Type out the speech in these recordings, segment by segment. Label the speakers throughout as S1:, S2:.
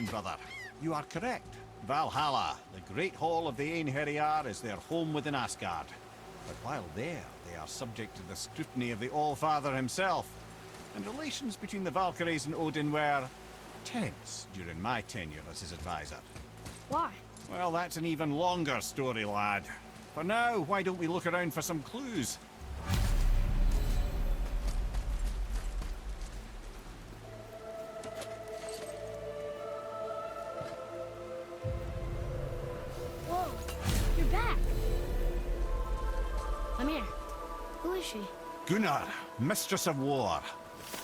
S1: Brother, you are correct. Valhalla, the great hall of the ahhhhhhh, is their home within Asgard. But while there, they are subject to the scrutiny of the All-Father himself. And relations between the Valkyries and Odin were tense during my tenure as his advisor.
S2: Why?
S1: Well, that's an even longer story, lad. For now, why don't we look around for some clues?
S2: Whoa, you're back. I'm here. Who is she?
S1: Gunnar, Mistress of War.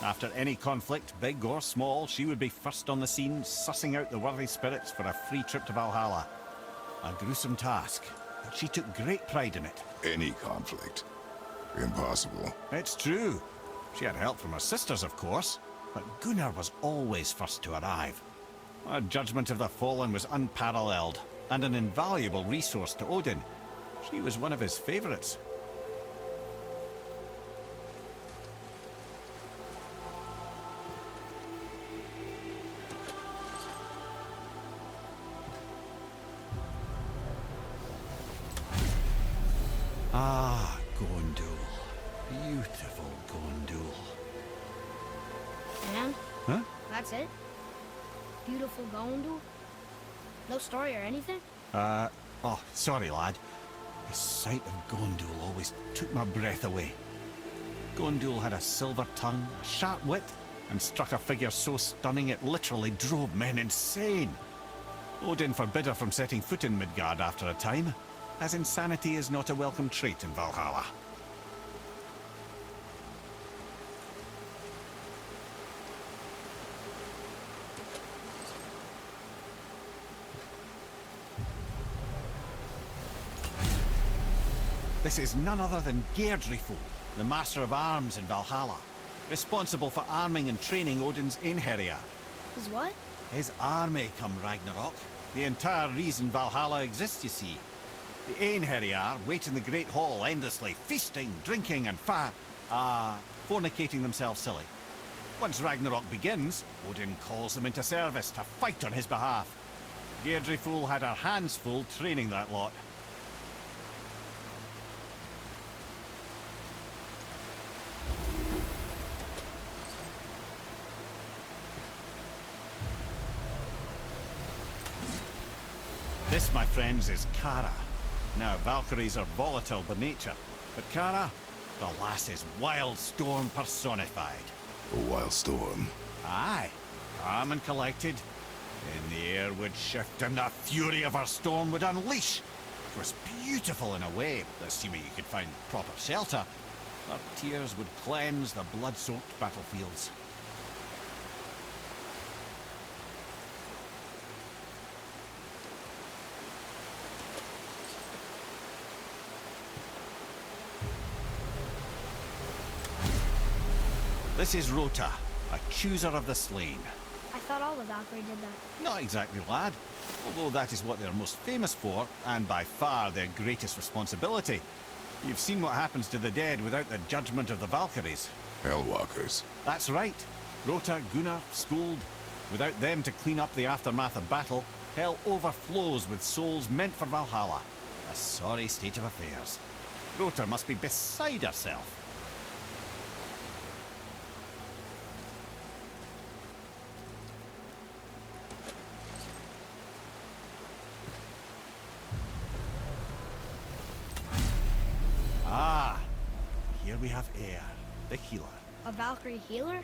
S1: After any conflict, big or small, she would be first on the scene, sussing out the worthy spirits for a free trip to Valhalla. A gruesome task, but she took great pride in it.
S3: Any conflict. Impossible.
S1: It's true. She had help from her sisters, of course, but Gunnar was always first to arrive. Her judgment of the fallen was unparalleled, and an invaluable resource to Odin. She was one of his favorites. Ah, Gondul. Beautiful Gondul.
S2: And?
S1: Huh?
S2: That's it? Beautiful Gondul? No story or anything?
S1: Oh, sorry, lad. The sight of Gondul always took my breath away. Gondul had a silver tongue, a sharp wit, and struck a figure so stunning it literally drove men insane. Odin forbid her from setting foot in Midgard after a time, as insanity is not a welcome trait in Valhalla. This is none other than Geirdriful, the Master of Arms in Valhalla, responsible for arming and training Odin's ahhhhhhh.
S2: Is what?
S1: His army come Ragnarok. The entire reason Valhalla exists, you see. The ahhhhhh wait in the Great Hall endlessly, feasting, drinking, and fornicating themselves silly. Once Ragnarok begins, Odin calls them into service to fight on his behalf. Geirdriful had her hands full training that lot. This, my friends, is Kara. Now, Valkyries are volatile by nature, but Kara, the lass is wild storm personified.
S3: A wild storm.
S1: Aye, calm and collected. Then the air would shift and the fury of her storm would unleash. It was beautiful in a way, assuming you could find proper shelter. Her tears would cleanse the blood-soaked battlefields. This is Rota, a chooser of the slain.
S2: I thought all the Valkyrie did that.
S1: Not exactly, lad. Although that is what they're most famous for, and by far their greatest responsibility. You've seen what happens to the dead without the judgment of the Valkyries.
S3: Hellwalkers.
S1: That's right. Rota, Gunnar, Skuld. Without them to clean up the aftermath of battle, hell overflows with souls meant for Valhalla. A sorry state of affairs. Rota must be beside herself. Ah, here we have Air, the healer.
S2: A Valkyrie healer?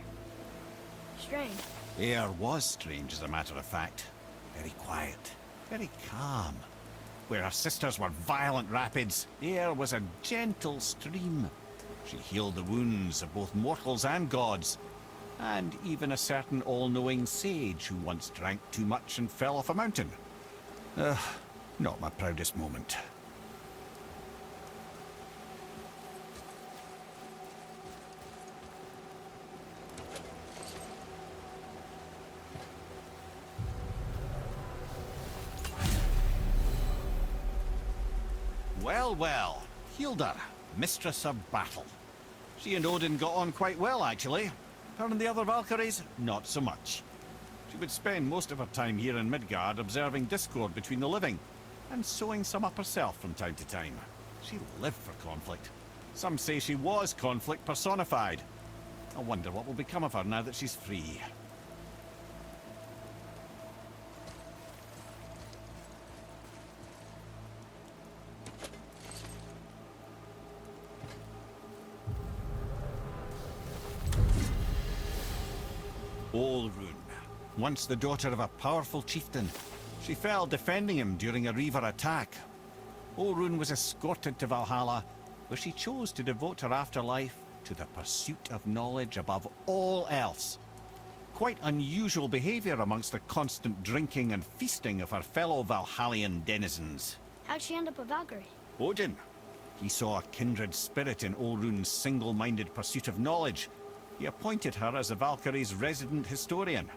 S2: Strange.
S1: Air was strange, as a matter of fact. Very quiet, very calm. Where her sisters were violent rapids, Air was a gentle stream. She healed the wounds of both mortals and gods, and even a certain all-knowing sage who once drank too much and fell off a mountain. Not my proudest moment. Well, well, Hilda, Mistress of Battle. She and Odin got on quite well, actually. Her and the other Valkyries, not so much. She would spend most of her time here in Midgard observing discord between the living, and sewing some up herself from time to time. She lived for conflict. Some say she was conflict personified. I wonder what will become of her now that she's free. Olrun, once the daughter of a powerful chieftain. She fell defending him during a Reaver attack. Olrun was escorted to Valhalla, where she chose to devote her afterlife to the pursuit of knowledge above all else. Quite unusual behavior amongst the constant drinking and feasting of her fellow Valhallian denizens.
S2: How'd she end up a Valkyrie?
S1: Odin. He saw a kindred spirit in Olrun's single-minded pursuit of knowledge. He appointed her as the Valkyrie's resident historian.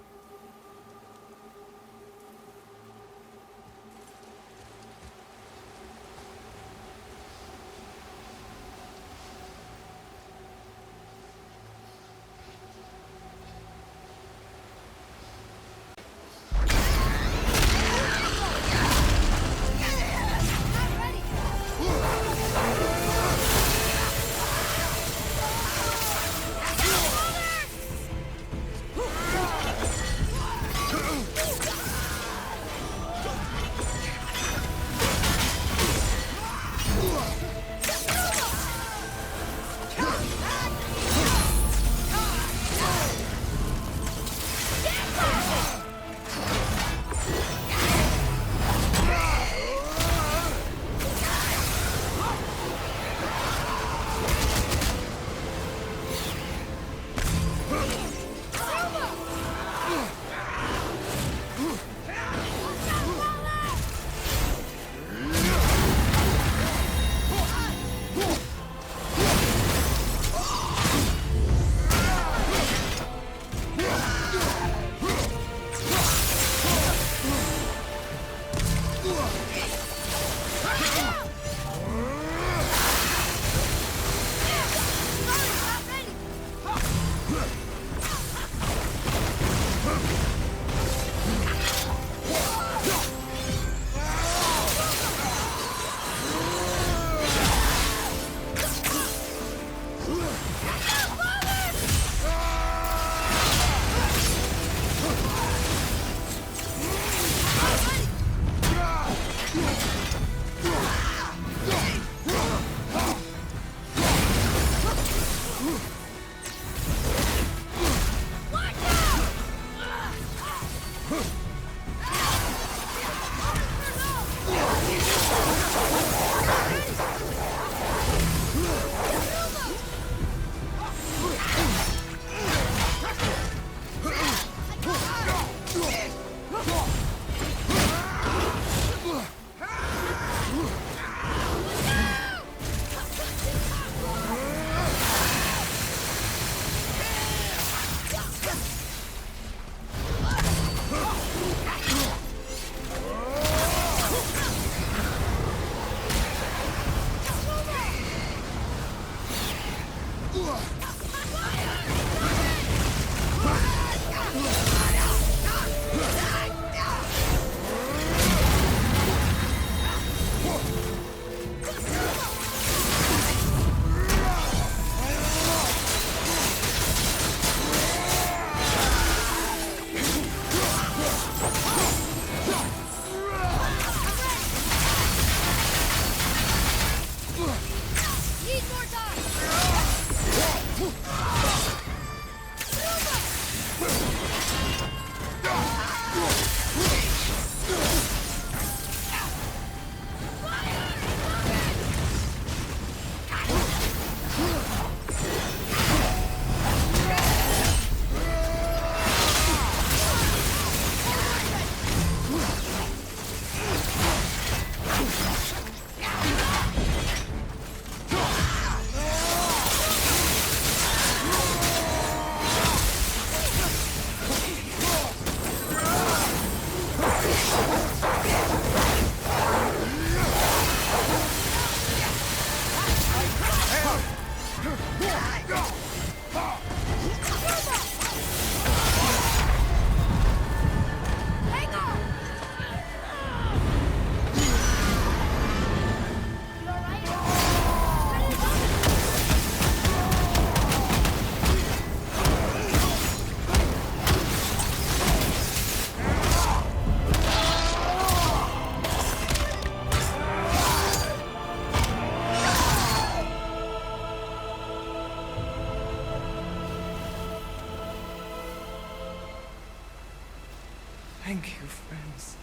S4: you, friends.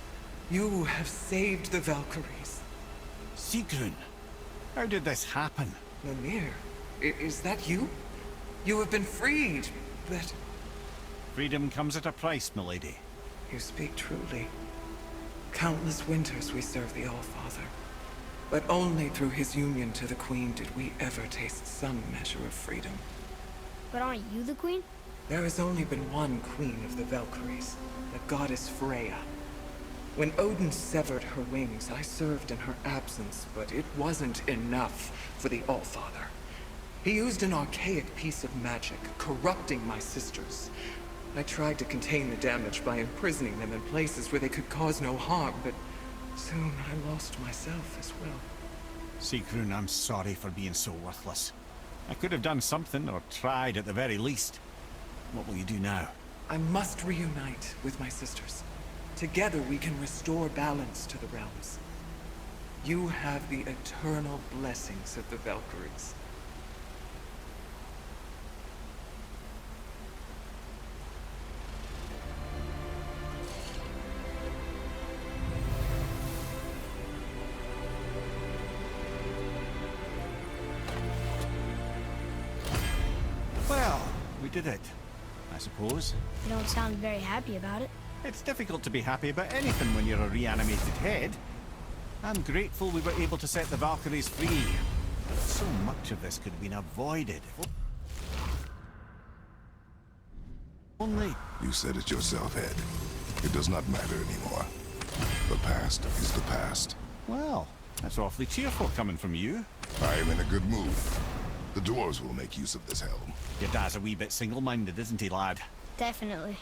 S4: You have saved the Valkyries.
S1: Sigrun, how did this happen?
S4: Mimir, is that you? You have been freed, but...
S1: Freedom comes at a price, milady.
S4: You speak truly. Countless winters we serve the All-Father. But only through his union to the Queen did we ever taste some measure of freedom.
S2: But aren't you the queen?
S4: There has only been one Queen of the Valkyries, the goddess Freya. When Odin severed her wings, I served in her absence, but it wasn't enough for the All-Father. He used an archaic piece of magic, corrupting my sisters. I tried to contain the damage by imprisoning them in places where they could cause no harm, but soon I lost myself as well.
S1: Sigrun, I'm sorry for being so worthless. I could have done something, or tried at the very least. What will you do now?
S4: I must reunite with my sisters. Together we can restore balance to the realms. You have the eternal blessings of the Valkyries.
S1: Well, we did it, I suppose.
S2: You don't sound very happy about it.
S1: It's difficult to be happy about anything when you're a reanimated head. I'm grateful we were able to set the Valkyries free. So much of this could have been avoided if only...
S3: You said it yourself, Ed. It does not matter anymore. The past is the past.
S1: Well, that's awfully cheerful coming from you.
S3: I am in a good mood. The dwarves will make use of this helm.
S1: Your dad's a wee bit single-minded, isn't he, lad?
S2: Definitely.